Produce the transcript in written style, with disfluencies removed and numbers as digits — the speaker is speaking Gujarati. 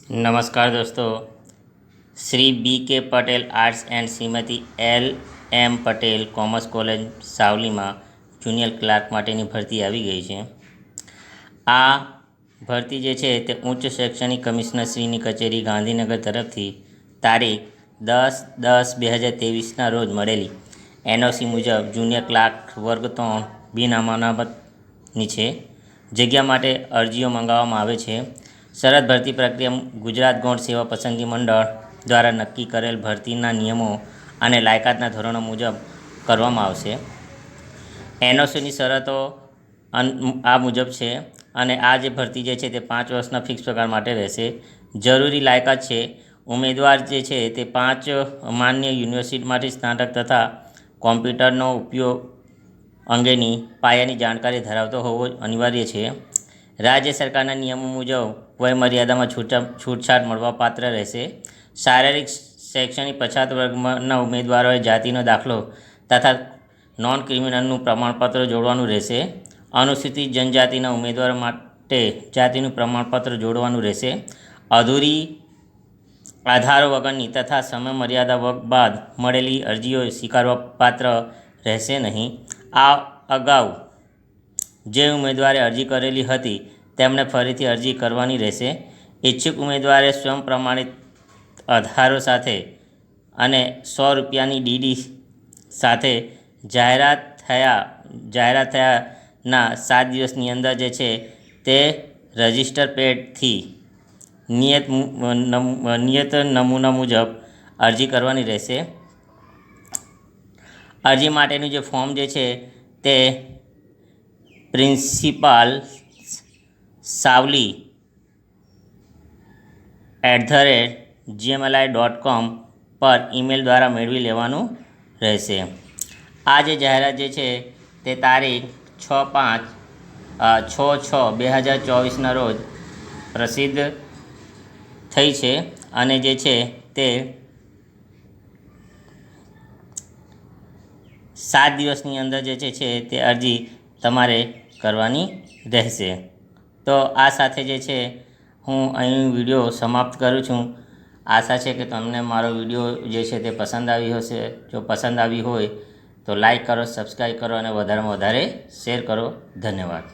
नमस्कार दोस्तों। Shri B K Patel arts and Shrimati L M Patel commerce college સાવલીમાં જુનિયર ક્લાર્ક માટેની ભરતી આવી ગઈ છે। આ ભરતી જે છે તે ઉચ્ચ શૈક્ષણિક કમિશનરશ્રીની કચેરી ગાંધીનગર તરફથી તારીખ 10/10/2023ના રોજ મળેલી એનઓસી મુજબ જુનિયર ક્લાર્ક વર્ગ 3 બિન છે। જગ્યા માટે અરજીઓ મંગાવવામાં આવે છે। શરત ભરતી પ્રક્રિયા ગુજરાત ગૌણ સેવા પસંદગી મંડળ દ્વારા નક્કી કરેલ ભરતીના નિયમો અને લાયકાતના ધોરણો મુજબ કરવામાં આવશે। એનઓસીની શરતો આ મુજબ છે અને આ જે ભરતી જે છે તે 5 વર્ષના ફિક્સ પગાર માટે રહેશે। જરૂરી લાયકાત છે ઉમેદવાર જે છે તે 5 માન્ય યુનિવર્સિટીમાંથી સ્નાતક તથા કોમ્પ્યુટરનો ઉપયોગ અંગેની પાયાની જાણકારી ધરાવતો હોવો અનિવાર્ય છે। રાજ્ય સરકારના નિયમો મુજબ વયમર્યાદામાં છૂટછાટ મળવાપાત્ર રહેશે। શારીરિક શૈક્ષણિક પછાત વર્ગના ઉમેદવારોએ જાતિનો દાખલો તથા નોન ક્રિમિનલનું પ્રમાણપત્ર જોડવાનું રહેશે। અનુસૂચિત જનજાતિના ઉમેદવારો માટે જાતિનું પ્રમાણપત્ર જોડવાનું રહેશે। અધૂરી આધારો વગરની તથા સમય મર્યાદા બાદ મળેલી અરજીઓ સ્વીકારવા પાત્ર રહેશે નહીં। આ અગાઉ જે ઉમેદવારે અરજી કરેલી હતી તેમણે ફરીથી અરજી કરવાની રહેશે। ઈચ્છુક ઉમેદવારે સ્વયં પ્રમાણિત આધારો સાથે અને ₹100ની ડીડી સાથે જાહેરાત થયાના 7 દિવસની અંદર જે છે તે રજિસ્ટર પેડથી નિયત નમૂના મુજબ અરજી કરવાની રહેશે। અરજી માટેનું જે ફોર્મ જે છે તે પ્રિન્સિપાલ savli@gmail.com પર ઈમેલ દ્વારા મેળવી લેવાનું રહેશે। આ જે જાહેરાત જે છે તે તારીખ 6/6/2024ના રોજ પ્રસિદ્ધ થઈ છે અને જે છે તે 7 દિવસની અંદર જે છે તે અરજી તમારે કરવાની રહેશે। તો આ સાથે જે છે હું અહીં વિડીયો સમાપ્ત કરું છું। આશા છે કે તમને મારો વિડીયો જે છે તે પસંદ આવી હશે। જો પસંદ આવી હોય તો લાઈક કરો, સબસ્ક્રાઈબ કરો અને વધારેમાં વધારે શેર કરો। ધન્યવાદ।